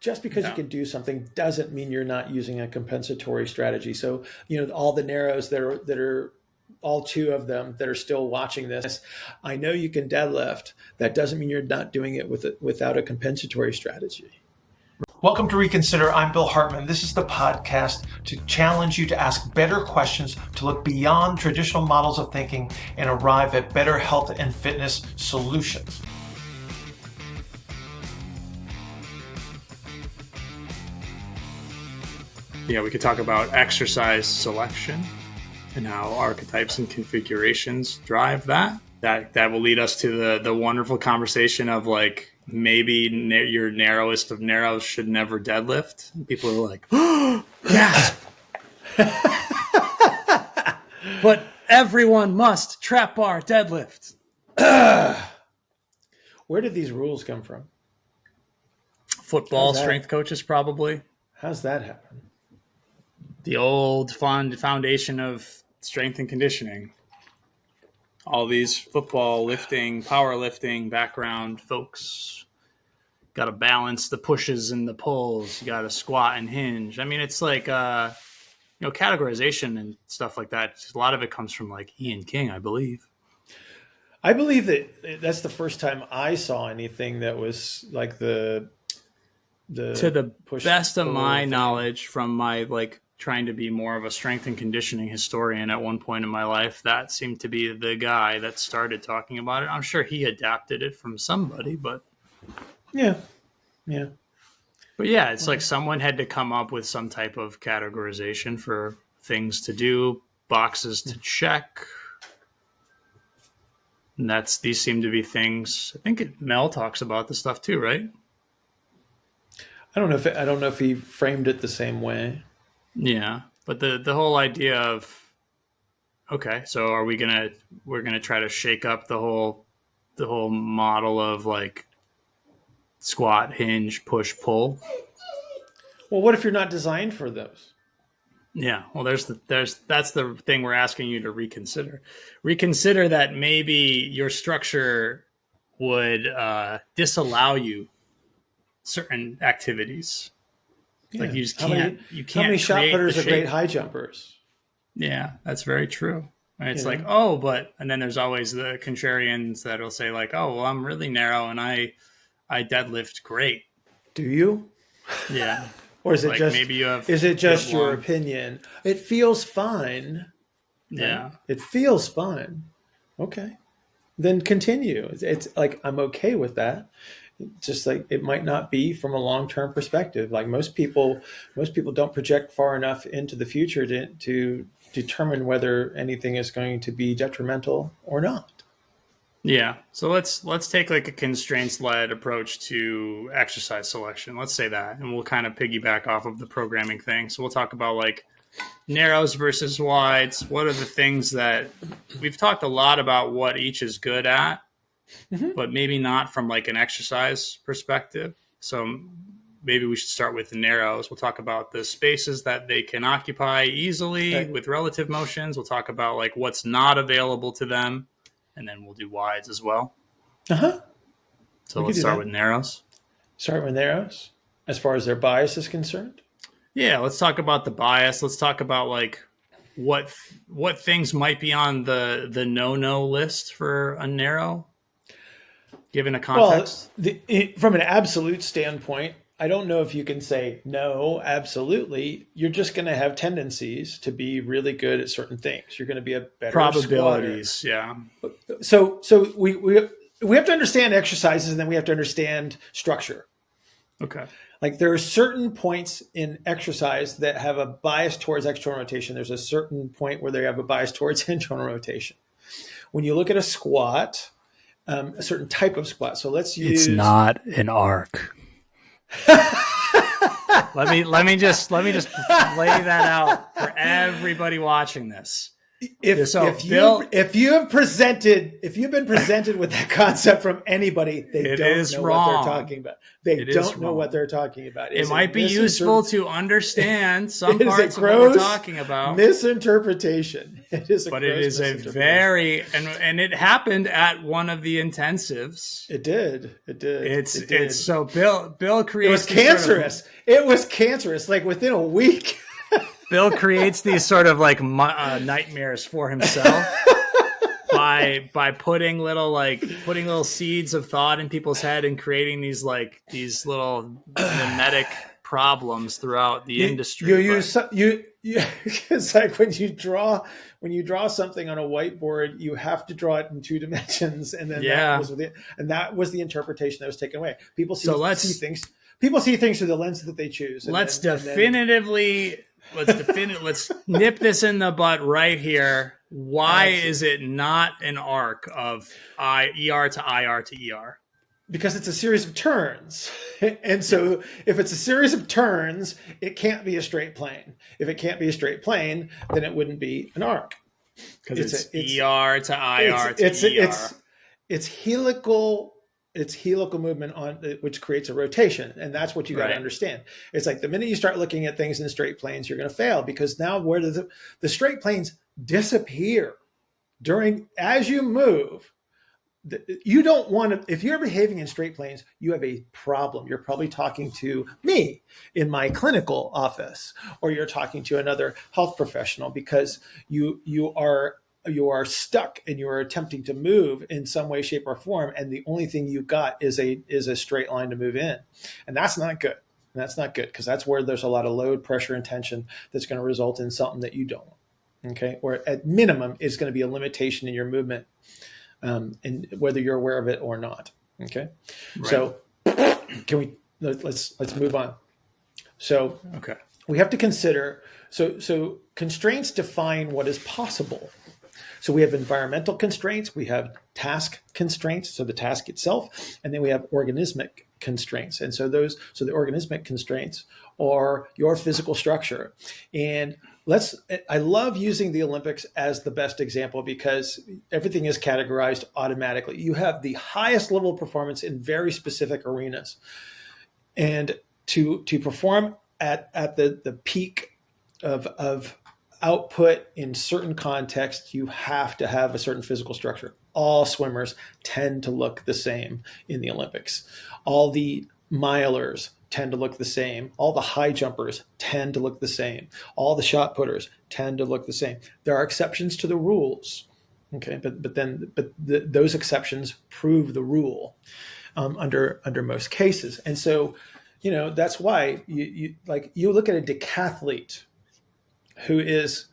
just because you can do something doesn't mean you're not using a compensatory strategy. So, all the narrows that are all two of them that are still watching this, I know you can deadlift. That doesn't mean you're not doing it without a compensatory strategy. Welcome to Reconsider. I'm Bill Hartman. This is the podcast to challenge you to ask better questions, to look beyond traditional models of thinking and arrive at better health and fitness solutions. Yeah, we could talk about exercise selection and how archetypes and configurations drive that. That will lead us to the wonderful conversation of like, maybe your narrowest of narrows should never deadlift. People are like, oh, yes. But everyone must trap bar deadlift. Where did these rules come from? Football strength coaches, probably. How's that happen? The old foundation of strength and conditioning. All these football, lifting, powerlifting background folks got to balance the pushes and the pulls. You got to squat and hinge. I mean, it's like, categorization and stuff like that. A lot of it comes from like Ian King, I believe. I believe that's the first time I saw anything that was like the to the best of my knowledge from my trying to be more of a strength and conditioning historian at one point in my life, that seemed to be the guy that started talking about it. I'm sure he adapted it from somebody, but yeah. But yeah, it's like someone had to come up with some type of categorization for things to do, boxes to check. And these seem to be things. I think Mel talks about this stuff too, right? I don't know if he framed it the same way. Yeah, but the whole idea of, okay, so we're gonna try to shake up the whole model of like squat, hinge, push, pull. Well, what if you're not designed for those? Yeah, well, that's the thing we're asking you to reconsider. Reconsider that maybe your structure would disallow you certain activities. Yeah. Like you just can't. How many shot putters are great high jumpers? Yeah, that's very true. And it's like, and then there's always the contrarians that'll say like, oh, well, I'm really narrow and I deadlift great. Do you? Yeah. Or is it just your long opinion? It feels fine. Yeah. Right? It feels fine. Okay. Then continue. It's like, I'm okay with that. Just like it might not be from a long-term perspective. Like most people don't project far enough into the future to determine whether anything is going to be detrimental or not. Yeah. So let's take like a constraints-led approach to exercise selection. Let's say that, and we'll kind of piggyback off of the programming thing. So we'll talk about like narrows versus wides. What are the things that we've talked a lot about what each is good at, but maybe not from like an exercise perspective. So maybe we should start with the narrows. We'll talk about the spaces that they can occupy easily with relative motions. We'll talk about like what's not available to them. And then we'll do wides as well. So let's start with narrows. Start with narrows as far as their bias is concerned. Yeah, let's talk about the bias. Let's talk about like what things might be on the no list for a narrow, given a context. Well, from an absolute standpoint, I don't know if you can say no, absolutely. You're just going to have tendencies to be really good at certain things. You're going to be a better probabilities, squatter. Yeah. So we have to understand exercises, and then we have to understand structure. Okay. Like there are certain points in exercise that have a bias towards external rotation. There's a certain point where they have a bias towards internal rotation. When you look at a squat, a certain type of squat. So let's use. It's not an arc. let me just lay that out for everybody watching this. If you've been presented with that concept from anybody, they don't know what they're talking about. They don't know what they're talking about. It might be useful to understand some parts of what we're talking about. Misinterpretation. It is a very and it happened at one of the intensives. It did. It's so Bill creates. It was cancerous. It was cancerous. Like within a week. Bill creates these sort of like nightmares for himself by putting little seeds of thought in people's head and creating these little mimetic problems throughout the industry. It's like when you draw something on a whiteboard, you have to draw it in 2 dimensions, and then that was the interpretation that was taken away. People see things. People see things through the lens that they choose. Let's nip this in the butt right here. Why is it not an arc of ER to IR to ER? Because it's a series of turns. And so if it's a series of turns, it can't be a straight plane. If it can't be a straight plane, then it wouldn't be an arc. Because it's ER to IR to ER. It's helical. It's helical movement which creates a rotation. And that's what you got to understand. It's like the minute you start looking at things in straight planes, you're going to fail, because now where do the straight planes disappear as you move. You don't want to, if you're behaving in straight planes, you have a problem. You're probably talking to me in my clinical office, or you're talking to another health professional, because you are stuck and you are attempting to move in some way, shape, or form, and the only thing you got is a straight line to move in, and that's not good. And that's not good, because that's where there's a lot of load, pressure, and tension that's going to result in something that you don't want. Okay, or at minimum, it's going to be a limitation in your movement, and whether you're aware of it or not. Okay, so let's move on. So we have to consider. So constraints define what is possible. So we have environmental constraints, we have task constraints, so the task itself, and then we have organismic constraints. And so the organismic constraints are your physical structure. And I love using the Olympics as the best example, because everything is categorized automatically. You have the highest level of performance in very specific arenas. And to perform at the peak of output in certain contexts, you have to have a certain physical structure. All swimmers tend to look the same in the Olympics. All the milers tend to look the same. All the high jumpers tend to look the same. All the shot putters tend to look the same. There are exceptions to the rules, okay, but those exceptions prove the rule under most cases. And so, that's why you look at a decathlete who is,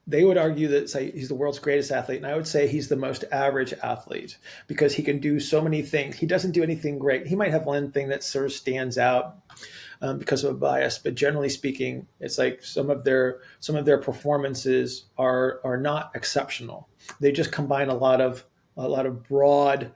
they would argue that he's the world's greatest athlete. And I would say he's the most average athlete, because he can do so many things. He doesn't do anything great. He might have one thing that sort of stands out because of a bias, but generally speaking, it's like some of their performances are not exceptional. They just combine a lot of broad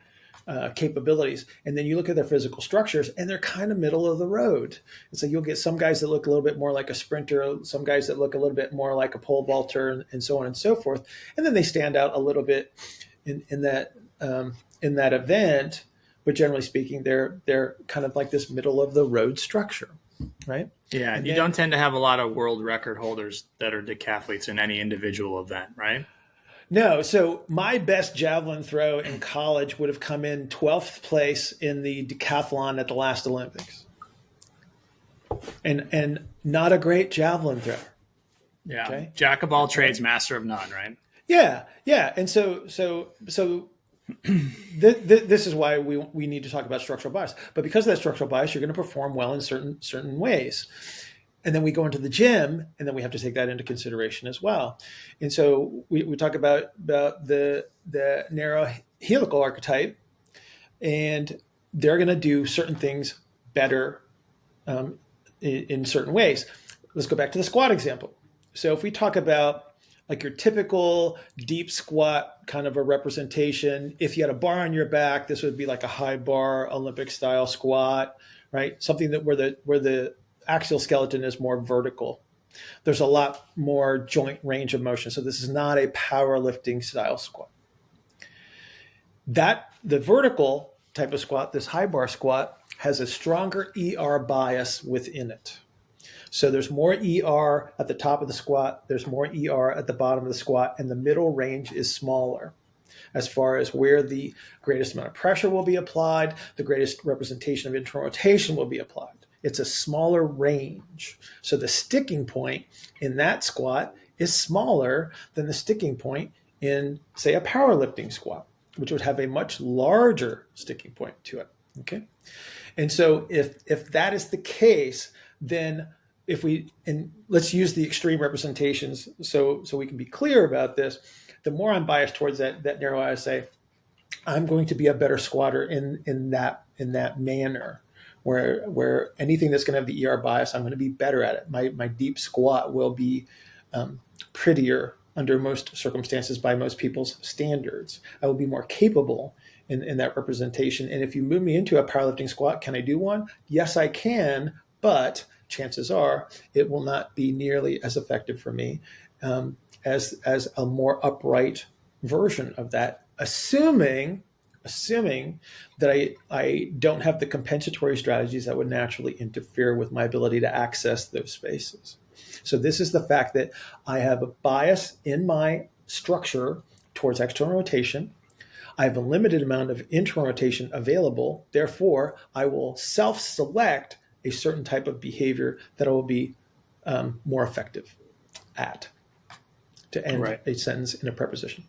capabilities. And then you look at their physical structures, and they're kind of middle of the road. And so you'll get some guys that look a little bit more like a sprinter, some guys that look a little bit more like a pole vaulter, and so on and so forth. And then they stand out a little bit in that event. But generally speaking, they're kind of like this middle of the road structure, right? Yeah, and you don't tend to have a lot of world record holders that are decathletes in any individual event, right? No. So my best javelin throw in college would have come in 12th place in the decathlon at the last Olympics. And not a great javelin thrower. Yeah. Okay? Jack of all trades, master of none, right? Yeah. Yeah. And so this is why we need to talk about structural bias. But because of that structural bias, you're going to perform well in certain ways. And then we go into the gym, and then we have to take that into consideration as well. And so we talk about the narrow helical archetype, and they're going to do certain things better in certain ways. Let's go back to the squat example. So if we talk about like your typical deep squat kind of a representation, if you had a bar on your back, this would be like a high bar Olympic style squat, right? Something that where the axial skeleton is more vertical. there's a lot more joint range of motion. So this is not a powerlifting style squat. The vertical type of squat, this high bar squat, has a stronger ER bias within it. So there's more ER at the top of the squat, there's more ER at the bottom of the squat, and the middle range is smaller as far as where the greatest amount of pressure will be applied, the greatest representation of internal rotation will be applied. It's a smaller range. So the sticking point in that squat is smaller than the sticking point in, say, a powerlifting squat, which would have a much larger sticking point to it. Okay. And so if that is the case, then let's use the extreme representations so we can be clear about this. The more I'm biased towards that narrow ISA, I'm going to be a better squatter in that manner, where anything that's going to have the ER bias, I'm going to be better at it. My deep squat will be prettier under most circumstances by most people's standards. I will be more capable in that representation. And if you move me into a powerlifting squat, can I do one? Yes, I can, but chances are it will not be nearly as effective for me as a more upright version of that, assuming that I don't have the compensatory strategies that would naturally interfere with my ability to access those spaces. So this is the fact that I have a bias in my structure towards external rotation. I have a limited amount of internal rotation available. Therefore, I will self-select a certain type of behavior that I will be more effective at, to end a sentence in a preposition.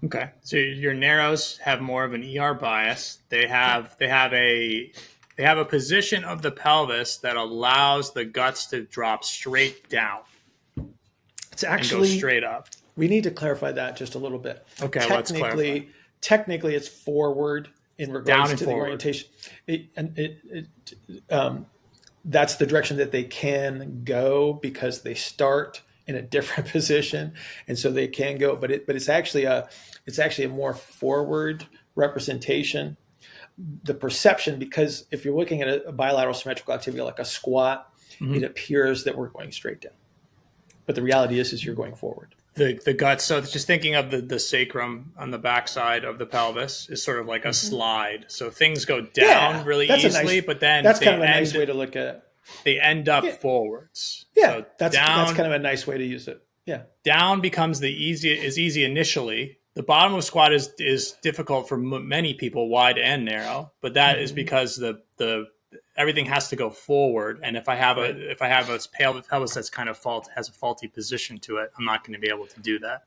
Okay, so your narrows have more of an ER bias. They have a position of the pelvis that allows the guts to drop straight down. It's actually and go straight up. We need to clarify that just a little bit. Okay, let's clarify. Technically, it's forward in regards to the orientation. That's the direction that they can go because they start in a different position, and so they can go. But it's actually a more forward representation. The perception, because if you're looking at a bilateral symmetrical activity like a squat, it appears that we're going straight down, but the reality is you're going forward. The guts. So just thinking of the sacrum on the backside of the pelvis is sort of like a slide. So things go down really easily, but then that's kind of a nice way to look at it. They end up forwards. Yeah, so that's kind of a nice way to use it. Yeah, down becomes easy initially. The bottom of squat is difficult for many people, wide and narrow, but that is because the everything has to go forward. And if I have a pelvis that's kind of has a faulty position to it, I'm not going to be able to do that.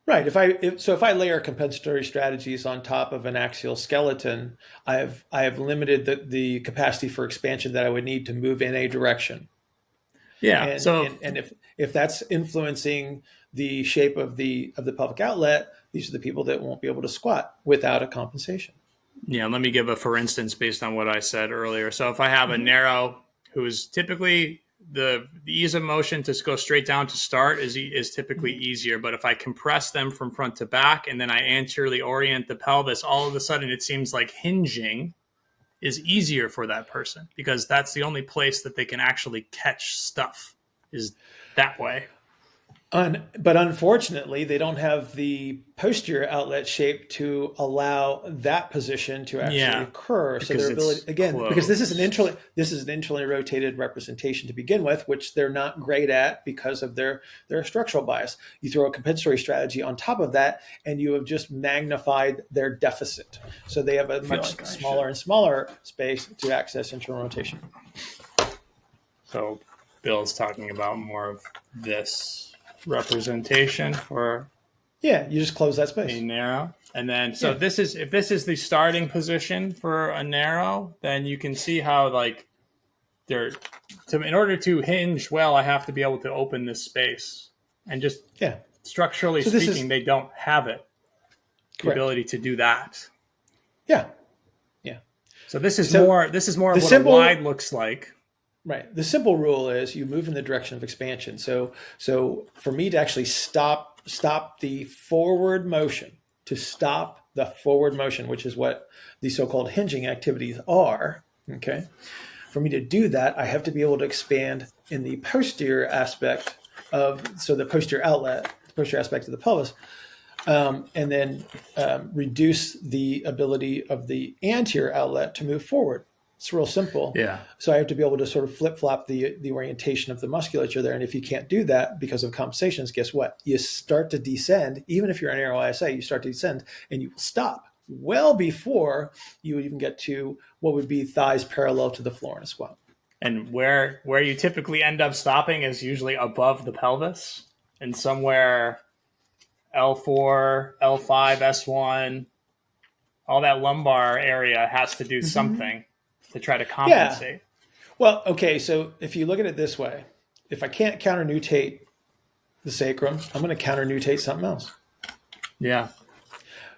Right. If I layer compensatory strategies on top of an axial skeleton, I have limited the capacity for expansion that I would need to move in a direction. Yeah. And if that's influencing the shape of the pelvic outlet, these are the people that won't be able to squat without a compensation. Yeah, let me give a for instance based on what I said earlier. So if I have a narrow who is typically the ease of motion to go straight down to start is typically easier. But if I compress them from front to back and then I anteriorly orient the pelvis, all of a sudden it seems like hinging is easier for that person because that's the only place that they can actually catch stuff is that way. But unfortunately, they don't have the posterior outlet shape to allow that position to actually occur. So their ability, again, because this is an internally rotated representation to begin with, which they're not great at because of their structural bias. You throw a compensatory strategy on top of that, and you have just magnified their deficit. So they have a much smaller and smaller space to access internal rotation. So Bill's talking about more of this representation for you just close that space. A narrow. And then if this is the starting position for a narrow, then you can see how in order to hinge well, I have to be able to open this space. And just structurally speaking, they don't have it. The ability to do that. Yeah. So this is more of what a wide looks like. Right. The simple rule is you move in the direction of expansion. So for me to actually stop the forward motion, which is what the so-called hinging activities are, okay, For me to do that, I have to be able to expand in the posterior aspect the posterior outlet, the posterior aspect of the pelvis, and then reduce the ability of the anterior outlet to move forward. It's real simple. Yeah. So I have to be able to sort of flip-flop the orientation of the musculature there. And if you can't do that because of compensations, guess what? You start to descend. Even if you're an narrow ISA, you start to descend and you will stop well before you would even get to what would be thighs parallel to the floor in a squat. And where you typically end up stopping is usually above the pelvis and somewhere L4, L5, S1, all that lumbar area has to do something to try to compensate. Yeah. Well, okay, so if you look at it this way, if I can't counter-nutate the sacrum, I'm going to counter-nutate something else. Yeah.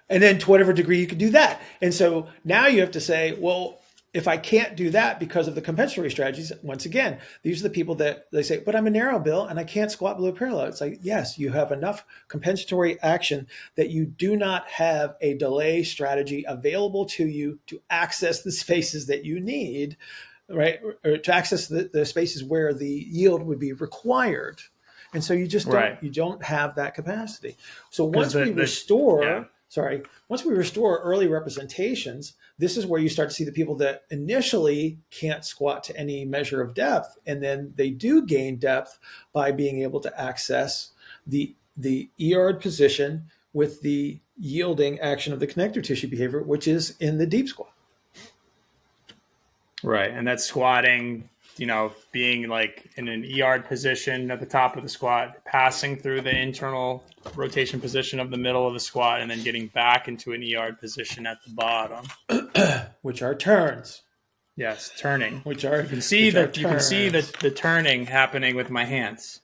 And then to whatever degree you can do that. And so now you have to say, well, if I can't do that because of the compensatory strategies, once again, these are the people that they say, but I'm a narrow, Bill, and I can't squat below parallel. It's like, yes, you have enough compensatory action that you do not have a delay strategy available to you to access the spaces that you need, right? Or to access the spaces where the yield would be required. And so you just don't have that capacity. So once we restore early representations, this is where you start to see the people that initially can't squat to any measure of depth, and then they do gain depth by being able to access the ER'd position with the yielding action of the connective tissue behavior, which is in the deep squat. Right. And that's squatting, being like in an ER'd position at the top of the squat, passing through the internal rotation position of the middle of the squat, and then getting back into an ER'd position at the bottom. Which are turns. Yes, turning. You can see the turning happening with my hands.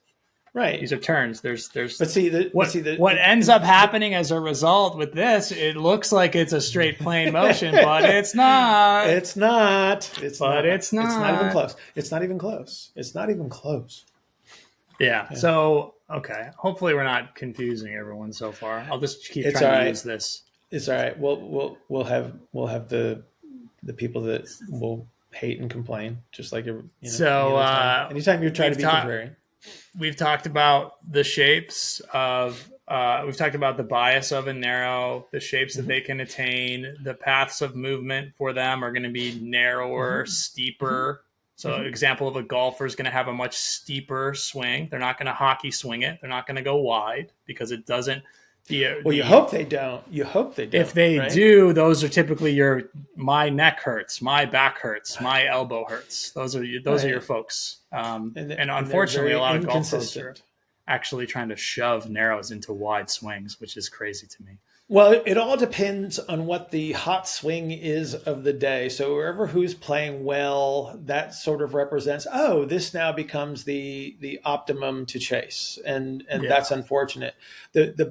Right. These are turns. What ends up happening as a result with this, it looks like it's a straight plane motion, but it's not. It's not. It's not even close. It's not even close. Yeah. So, okay. Hopefully we're not confusing everyone so far. I'll just keep trying to use this. It's all right. We'll have the people that will hate and complain, just like anytime you're trying to be contrarian. We've talked about the shapes of, we've talked about the bias of a narrow, the shapes that they can attain. The paths of movement for them are going to be narrower, steeper. So an example of a golfer is going to have a much steeper swing. They're not going to hockey swing it. They're not going to go wide because it doesn't. You hope they don't. If they do, those are typically my neck hurts, my back hurts, my elbow hurts. Those are your folks. And unfortunately, a lot of golfers are actually trying to shove narrows into wide swings, which is crazy to me. Well, it all depends on what the hot swing is of the day. So whoever who's playing well, that sort of represents, this now becomes the optimum to chase. And that's unfortunate. The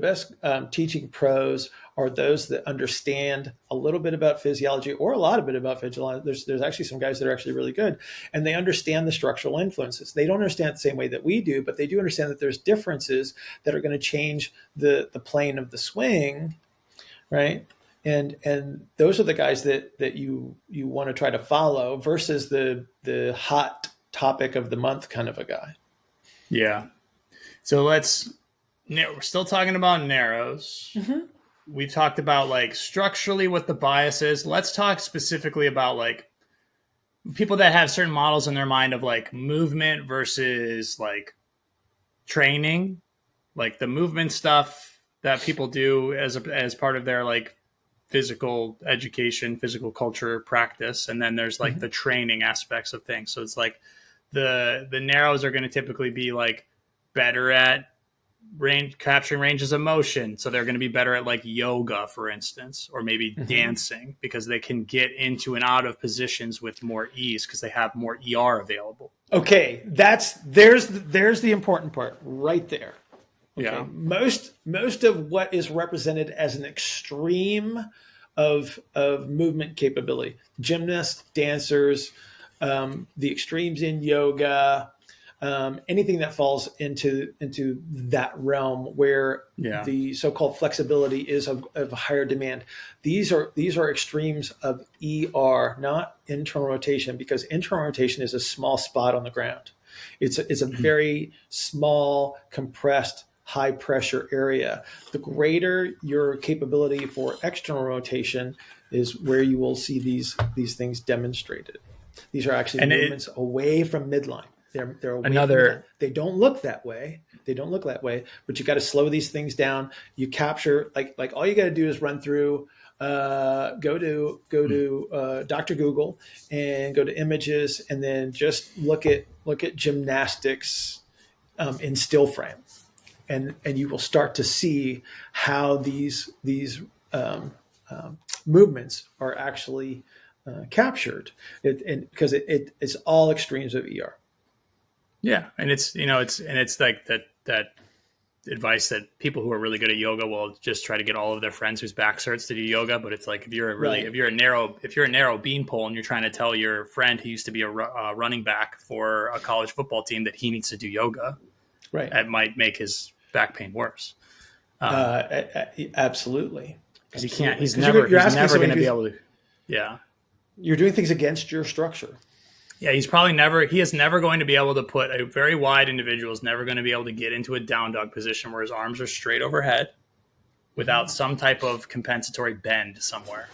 best teaching pros are those that understand a little bit about physiology or a lot of bit about physiology. There's actually some guys that are actually really good, and they understand the structural influences. They don't understand it the same way that we do, but they do understand that there's differences that are going to change the plane of the swing, right? And those are the guys that you want to try to follow versus the hot topic of the month kind of a guy. Yeah. So we're still talking about narrows. Mm-hmm. We've talked about structurally what the bias is. Let's talk specifically about people that have certain models in their mind of movement versus training, the movement stuff that people do as part of their physical education, physical culture practice. And then there's the training aspects of things. So it's the narrows are going to typically be better at capturing ranges of motion. So they're going to be better at yoga, for instance, or maybe dancing, because they can get into and out of positions with more ease because they have more ER available. Okay. There's the important part right there. Okay. Yeah. Most of what is represented as an extreme of movement capability, gymnasts, dancers, the extremes in yoga, anything that falls into that realm where Yeah. the so-called flexibility is of a higher demand. These are extremes of ER, not internal rotation, because internal rotation is a small spot on the ground. It's a very small, compressed, high pressure area. The greater your capability for external rotation is where you will see these things demonstrated. These are actually movements away from midline. They're away from midline. They don't look that way. But you got to slow these things down. You capture like all you got to do is run through. Go to Dr. Google and go to images, and then just look at gymnastics in still frame, and you will start to see how these movements are actually captured, because it's all extremes of ER. Yeah, and it's like that advice that people who are really good at yoga will just try to get all of their friends whose backs hurts to do yoga. But it's like if you're a narrow beanpole and you're trying to tell your friend who used to be a running back for a college football team that he needs to do yoga, right, that might make his back pain worse. Absolutely, because he can't. He's never going to be able to. Yeah, you're doing things against your structure. Yeah, he is never going to be able to put a very wide individual is never going to be able to get into a down dog position where his arms are straight overhead without some type of compensatory bend somewhere.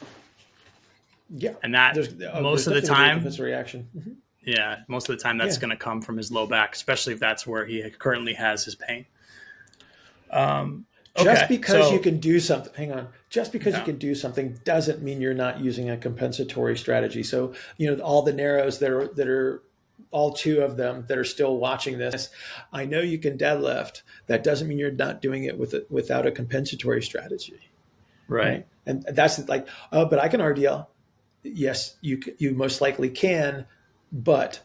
Yeah. And that most of the time, reaction. Mm-hmm. Yeah, most of the time that's going to come from his low back, especially if that's where he currently has his pain. Just because you can do something, hang on. Just because you can do something doesn't mean you're not using a compensatory strategy. So, all the narrows that are all two of them that are still watching this, I know you can deadlift. That doesn't mean you're not doing it without a compensatory strategy. Right. And that's like, oh, but I can RDL. Yes, you most likely can, but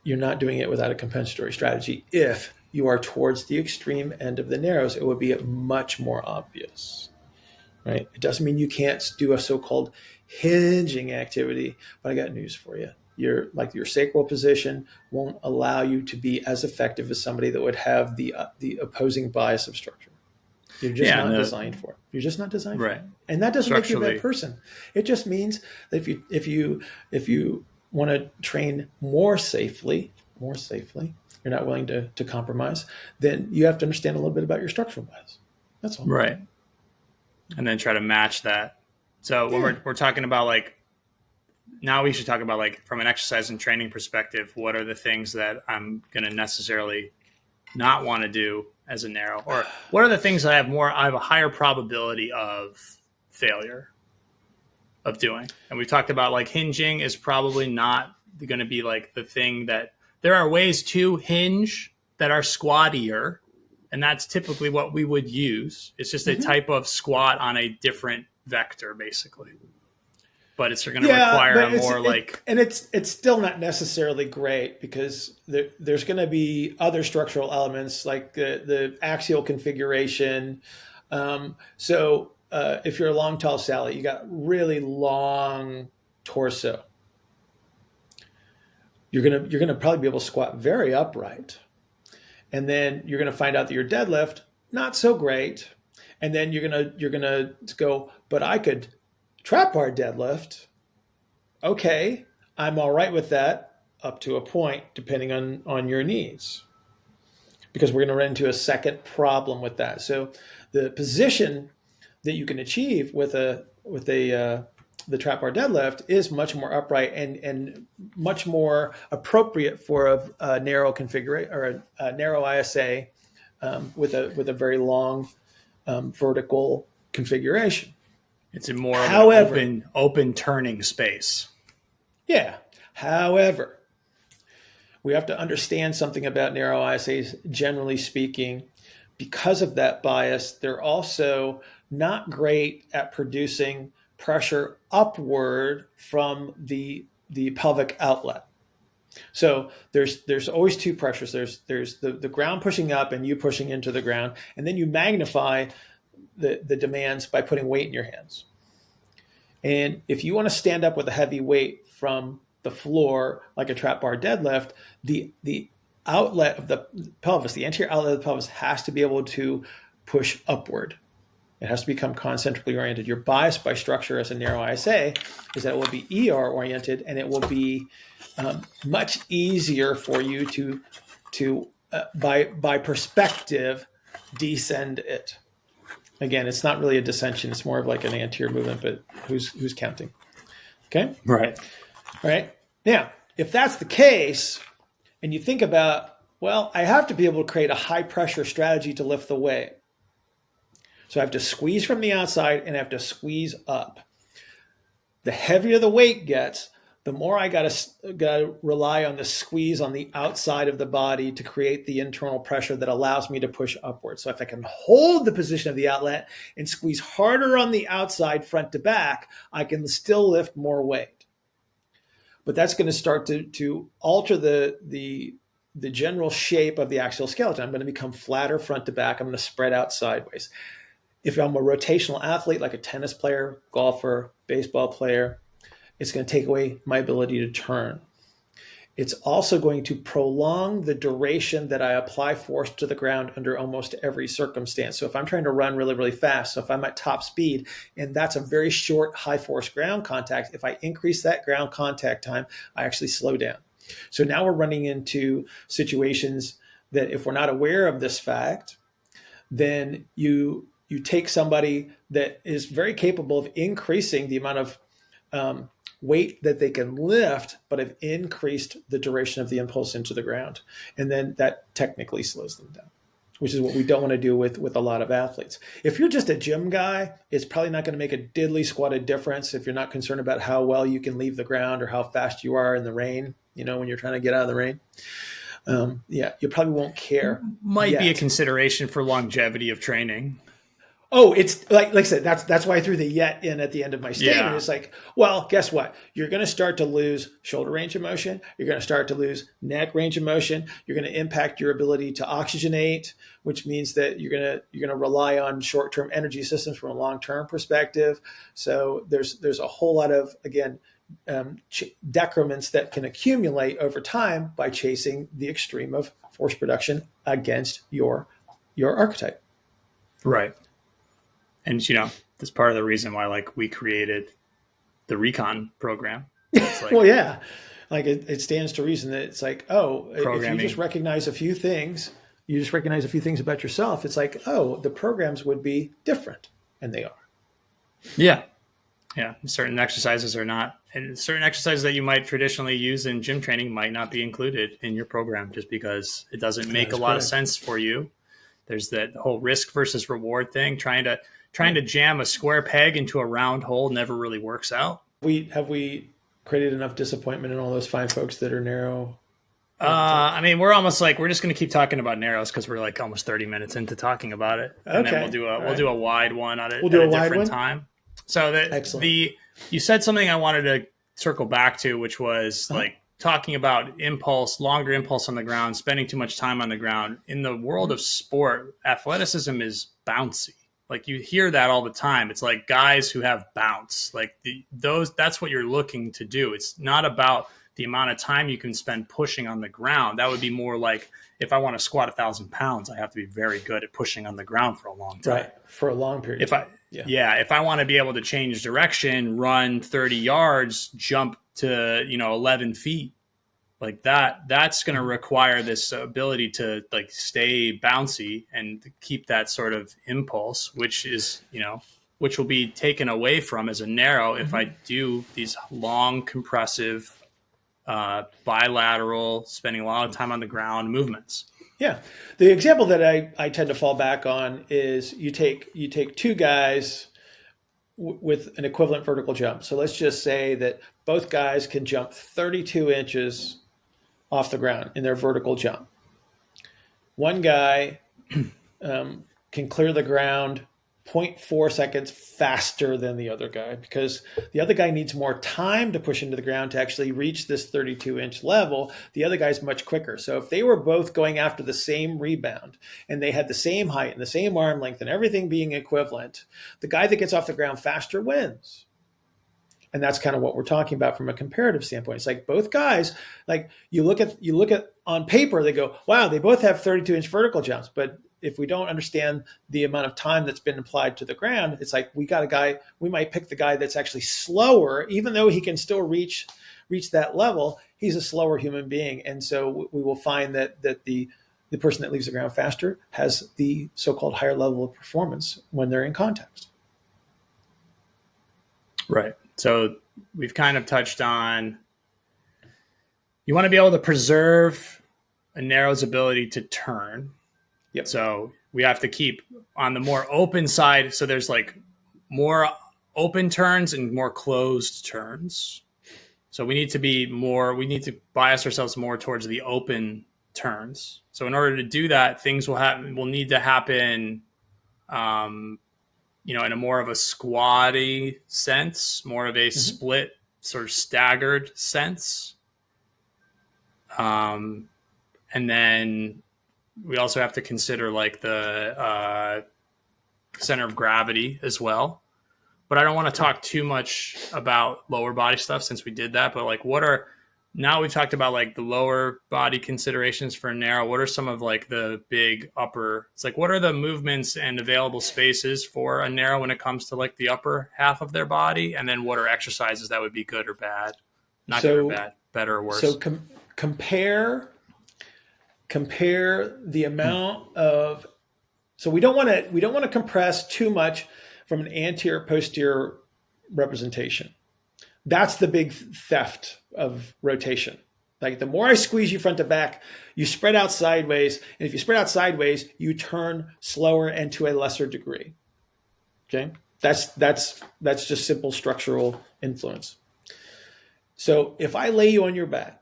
you're not doing it without a compensatory strategy. If you are towards the extreme end of the narrows, it would be much more obvious, right? It doesn't mean you can't do a so-called hinging activity, but I got news for you. Your sacral position won't allow you to be as effective as somebody that would have the opposing bias of structure. You're just not designed for it. You're just not designed for it. And that doesn't make you a bad person. It just means that if you want to train more safely, you're not willing to compromise, then you have to understand a little bit about your structural bias. That's all. Right. And then try to match that. So when we're talking about now we should talk about from an exercise and training perspective, what are the things that I'm going to necessarily not want to do as a narrow, or what are the things that I have a higher probability of failure of doing? And we talked about hinging is probably not going to be the thing that. There are ways to hinge that are squattier, and that's typically what we would use. It's just a type of squat on a different vector, basically. But it's going to require and it's still not necessarily great, because there's going to be other structural elements like the axial configuration. So if you're a long, tall Sally, you got really long torso. You're gonna probably be able to squat very upright, and then you're gonna find out that your deadlift not so great, and then you're gonna go, but I could trap bar deadlift. Okay, I'm all right with that up to a point, depending on your needs, because we're gonna run into a second problem with that. So the position that you can achieve with the trap bar deadlift is much more upright and much more appropriate for a narrow configuration or a narrow ISA with a very long vertical configuration. It's a more open turning space. Yeah. However, we have to understand something about narrow ISAs, generally speaking. Because of that bias, they're also not great at producing pressure upward from the pelvic outlet. So there's always two pressures. There's the ground pushing up and you pushing into the ground, and then you magnify the demands by putting weight in your hands. And if you want to stand up with a heavy weight from the floor, like a trap bar deadlift, the outlet of the pelvis, the anterior outlet of the pelvis has to be able to push upward. It has to become concentrically oriented. Your bias by structure as a narrow ISA is that it will be ER oriented, and it will be much easier for you to by perspective descend it. Again, it's not really a descension; it's more of like an anterior movement. But who's counting? Okay, Right. all right. Now, if that's the case, and you think about, well, I have to be able to create a high pressure strategy to lift the weight. So I have to squeeze from the outside and I have to squeeze up. The heavier the weight gets, the more I got to rely on the squeeze on the outside of the body to create the internal pressure that allows me to push upward. So if I can hold the position of the outlet and squeeze harder on the outside front to back, I can still lift more weight. But that's going to start to alter the general shape of the axial skeleton. I'm going to become flatter front to back. I'm going to spread out sideways. If I'm a rotational athlete, like a tennis player, golfer, baseball player, it's going to take away my ability to turn. It's also going to prolong the duration that I apply force to the ground under almost every circumstance. So if I'm trying to run really, really fast, so if I'm at top speed, and that's a very short, high force ground contact, if I increase that ground contact time, I actually slow down. So now we're running into situations that if we're not aware of this fact, then you take somebody that is very capable of increasing the amount of weight that they can lift, but have increased the duration of the impulse into the ground. And then that technically slows them down, which is what we don't want to do with a lot of athletes. If you're just a gym guy, it's probably not going to make a diddly squatted difference if you're not concerned about how well you can leave the ground or how fast you are in the rain, when you're trying to get out of the rain. You probably won't care. Might be a consideration for longevity of training. Oh, it's like I said, that's why I threw the yet in at the end of my statement. Yeah. It's like, well, guess what? You're going to start to lose shoulder range of motion. You're going to start to lose neck range of motion. You're going to impact your ability to oxygenate, which means that you're going to rely on short-term energy systems from a long-term perspective. So there's a whole lot of, again, decrements that can accumulate over time by chasing the extreme of force production against your archetype. Right. And, that's part of the reason why, we created the RECON program. Well, yeah. It stands to reason that it's like, if you just recognize a few things, about yourself, it's like, the programs would be different. And they are. Yeah. Yeah. Certain exercises are not. And certain exercises that you might traditionally use in gym training might not be included in your program just because it doesn't make a lot of sense for you. There's that whole risk versus reward thing. Trying to jam a square peg into a round hole never really works out. Have we created enough disappointment in all those fine folks that are narrow? We're almost we're just going to keep talking about narrows because we're almost 30 minutes into talking about it. And then we'll do a wide one at a different time. So you said something I wanted to circle back to, which was talking about longer impulse on the ground, spending too much time on the ground. In the world of sport, athleticism is bouncy. You hear that all the time. It's like guys who have bounce, that's what you're looking to do. It's not about the amount of time you can spend pushing on the ground. That would be more like if I want to squat 1,000 pounds, I have to be very good at pushing on the ground for a long time. Right. For a long period. If I want to be able to change direction, run 30 yards, jump to, 11 feet, that's going to require this ability to stay bouncy and keep that sort of impulse, which is, which will be taken away from as a narrow if I do these long compressive, bilateral, spending a lot of time on the ground movements. Yeah. The example that I tend to fall back on is you take two guys with an equivalent vertical jump. So let's just say that both guys can jump 32 inches off the ground in their vertical jump. One guy can clear the ground 0.4 seconds faster than the other guy because the other guy needs more time to push into the ground to actually reach this 32-inch level. The other guy's much quicker. So if they were both going after the same rebound and they had the same height and the same arm length and everything being equivalent, the guy that gets off the ground faster wins. And that's kind of what we're talking about from a comparative standpoint. It's like both guys, like you look at on paper, they go, wow, they both have 32-inch vertical jumps. But if we don't understand the amount of time that's been applied to the ground, it's like we might pick the guy that's actually slower, even though he can still reach that level. He's a slower human being. And so we will find that the person that leaves the ground faster has the so-called higher level of performance when they're in context. Right. So we've kind of touched on, you want to be able to preserve a narrow's ability to turn. Yep. So we have to keep on the more open side. So there's like more open turns and more closed turns. So we need to bias ourselves more towards the open turns. So in order to do that, things will need to happen, in a more of a squatty sense, more of a split, sort of staggered sense. And then we also have to consider like the center of gravity as well. But I don't want to talk too much about lower body stuff since we did that. But like, now we've talked about like the lower body considerations for narrow. What are some of like the big upper? It's like, what are the movements and available spaces for a narrow when it comes to like the upper half of their body? And then what are exercises that would be good or bad? Not good or bad, better or worse. So compare the amount of. So we don't want to compress too much from an anterior posterior representation. That's the big theft of rotation. Like the more I squeeze you front to back, you spread out sideways. And if you spread out sideways, you turn slower and to a lesser degree. Okay. That's just simple structural influence. So if I lay you on your back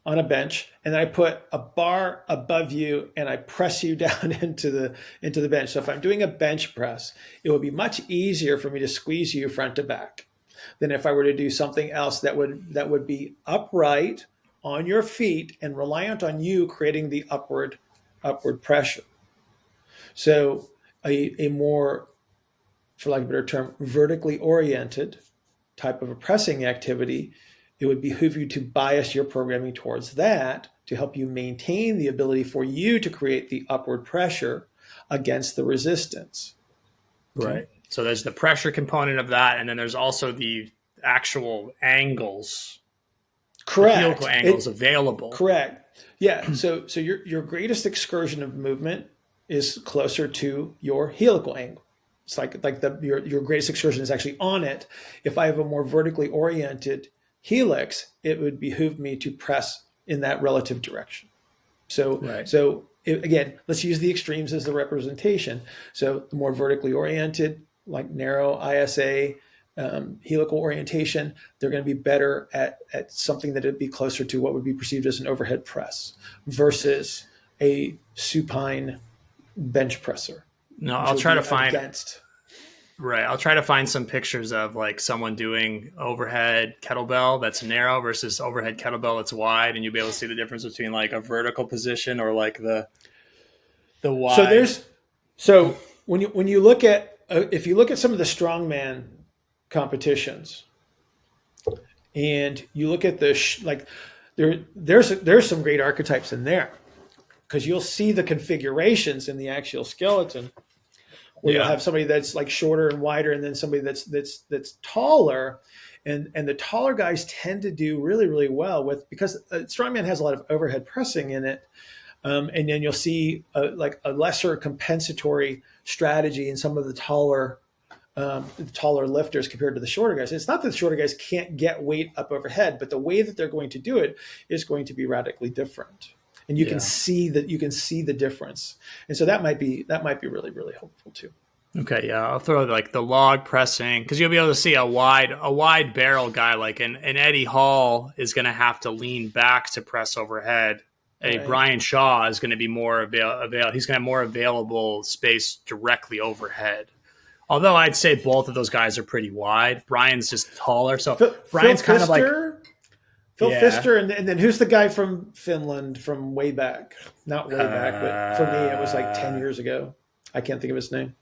on a bench and I put a bar above you and I press you down into the bench. So if I'm doing a bench press, it would be much easier for me to squeeze you front to back than if I were to do something else that would be upright on your feet and reliant on you creating the upward pressure. So a more, for lack of a better term, vertically oriented type of a pressing activity, it would behoove you to bias your programming towards that to help you maintain the ability for you to create the upward pressure against the resistance. Right. Okay. So there's the pressure component of that, and then there's also the actual angles. Correct. The helical angles available. Correct. Yeah. So your greatest excursion of movement is closer to your helical angle. It's like your greatest excursion is actually on it. If I have a more vertically oriented helix, it would behoove me to press in that relative direction. So again, let's use the extremes as the representation. So the more vertically oriented, like narrow ISA, helical orientation, they're going to be better at something that would be closer to what would be perceived as an overhead press versus a supine bench presser. No, I'll try to find Right. I'll try to find some pictures of like someone doing overhead kettlebell that's narrow versus overhead kettlebell that's wide, and you'll be able to see the difference between like a vertical position or like the wide. So when you look at if you look at some of the strongman competitions, and you look at there's some great archetypes in there, because you'll see the configurations in the axial skeleton. Where you'll have somebody that's like shorter and wider, and then somebody that's taller, and the taller guys tend to do really, really well because strongman has a lot of overhead pressing in it, and then you'll see a lesser compensatory strategy in some of the taller lifters compared to the shorter guys. It's not that the shorter guys can't get weight up overhead, but the way that they're going to do it is going to be radically different. And you can see the difference, and so that might be really, really helpful too. Okay, yeah, I'll throw like the log pressing, because you'll be able to see a wide barrel guy like an Eddie Hall is going to have to lean back to press overhead. Right. Brian Shaw is going to be more he's going to have more available space directly overhead. Although I'd say both of those guys are pretty wide. Brian's just taller, so Brian's kind of like. Phil Pfister, and then who's the guy from Finland from way back? Not way back, but for me, it was like 10 years ago. I can't think of his name.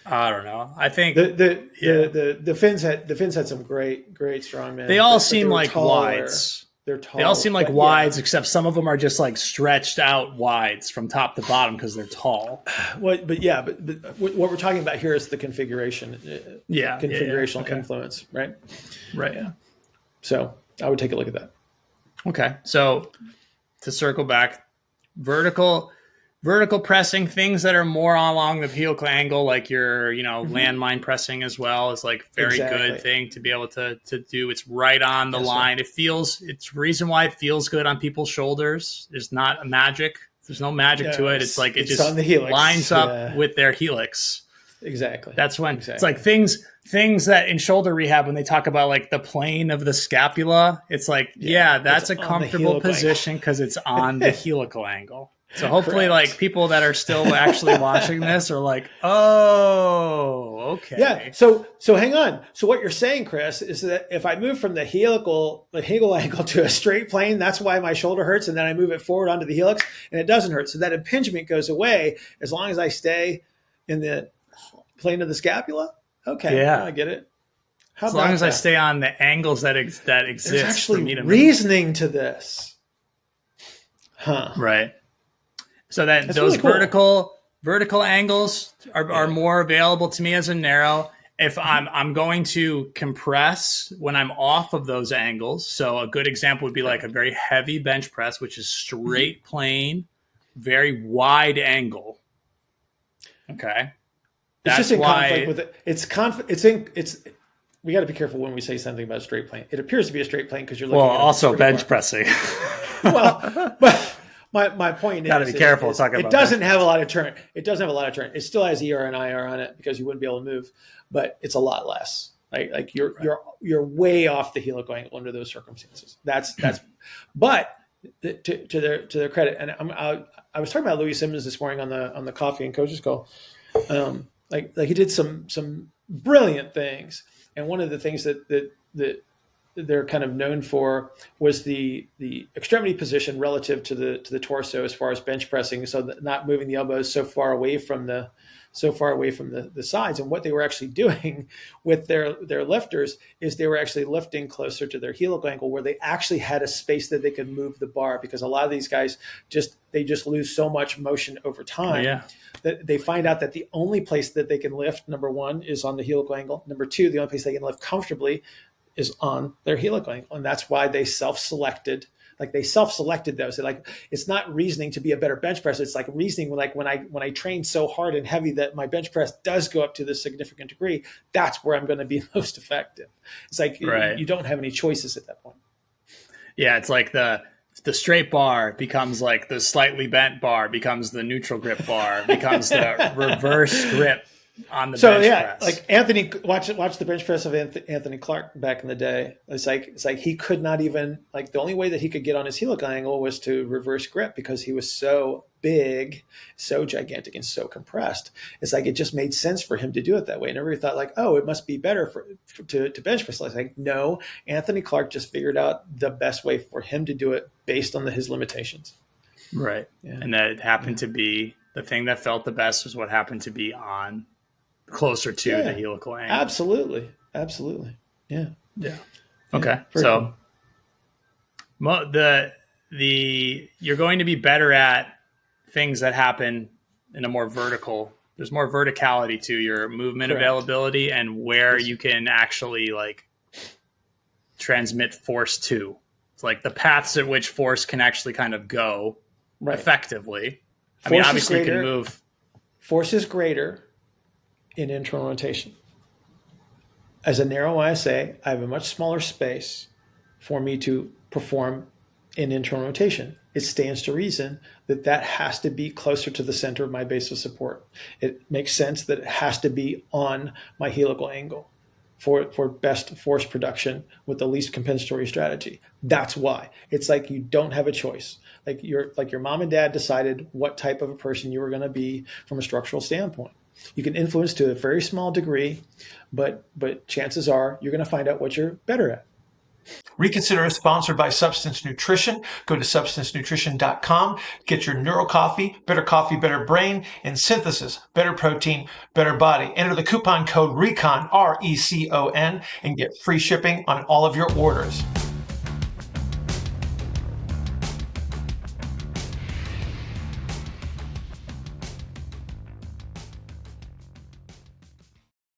I don't know. I think The Finns had some great strongmen. they all but seem they were like taller. wides. They're tall. They all seem like but wides, except some of them are just like stretched out wides from top to bottom because they're tall. But what we're talking about here is the configuration. Configurational Okay. influence, right? Right. Yeah. So I would take a look at that. Okay. So to circle back, vertical pressing, things that are more along the helical angle, like your, landmine pressing as well, is like very good thing to be able to do. It's right on the line. It's reason why it feels good on people's shoulders. There's not a magic. There's no magic to it. It's like it just lines up with their helix. Exactly. That's when it's like things that in shoulder rehab, when they talk about like the plane of the scapula, it's like, that's a comfortable position because it's on the helical angle. So hopefully like people that are still actually watching this are like, oh, okay. Yeah. So hang on. So what you're saying, Chris, is that if I move from the helical angle to a straight plane, that's why my shoulder hurts. And then I move it forward onto the helix and it doesn't hurt. So that impingement goes away as long as I stay in the plane of the scapula. Okay. Yeah. I get it. As long as I stay on the angles that exist. There's actually reasoning to this. Huh. Right. So that those really cool. vertical angles are more available to me as a narrow. If I'm going to compress when I'm off of those angles. So a good example would be like a very heavy bench press, which is straight plane, very wide angle. Okay. It's just in conflict with it. We got to be careful when we say something about straight plane. It appears to be a straight plane because you're looking at also bench pressing. But my point is, got to be careful talking about it. Doesn't have a lot of turn. It doesn't have a lot of turn. It still has ER and IR on it because you wouldn't be able to move, but it's a lot less. Like you're way off the helical angle under those circumstances. That's but to their credit, and I was talking about Louis Simmons this morning on the coffee and coaches call. Like he did some brilliant things, and one of the things that they're kind of known for was the extremity position relative to the torso as far as bench pressing, so that not moving the elbows so far away from the sides. And what they were actually doing with their lifters is they were actually lifting closer to their helical angle, where they actually had a space that they could move the bar, because a lot of these guys just lose so much motion over time that they find out that the only place that they can lift, number one, is on the helical angle. Number two, the only place they can lift comfortably is on their helical angle. And that's why they self-selected those. So like, it's not reasoning to be a better bench presser. It's like reasoning like when I train so hard and heavy that my bench press does go up to this significant degree, that's where I'm going to be most effective. It's like you don't have any choices at that point. Yeah, it's like the straight bar becomes like the slightly bent bar, becomes the neutral grip bar, becomes the reverse grip on the bench press. Like Anthony, watch the bench press of Anthony Clark back in the day. It's like he could not even, like, the only way that he could get on his helical angle was to reverse grip, because he was so big, so gigantic, and so compressed. It's like it just made sense for him to do it that way. And everybody thought like, oh, it must be better to bench press. Like, no, Anthony Clark just figured out the best way for him to do it based on his limitations. Right. Yeah. And that happened to be the thing that felt the best, was what happened to be on closer to the helical angle. Absolutely. Yeah. Okay. So you're going to be better at things that happen in a more vertical. There's more verticality to your movement availability, and where you can actually like transmit force to. It's like the paths at which force can actually kind of go effectively. I mean, obviously you can move. Force is greater in internal rotation. As a narrow ISA, I have a much smaller space for me to perform in internal rotation. It stands to reason that has to be closer to the center of my base of support. It makes sense that it has to be on my helical angle for best force production with the least compensatory strategy. That's why. It's like you don't have a choice. Like your mom and dad decided what type of a person you were going to be from a structural standpoint. You can influence to a very small degree, but chances are you're going to find out what you're better at. Reconsider is sponsored by Substance Nutrition. Go to substancenutrition.com. Get your Neuro Coffee, better brain, and Synthesis, better protein, better body. Enter the coupon code RECON, RECON, and get free shipping on all of your orders.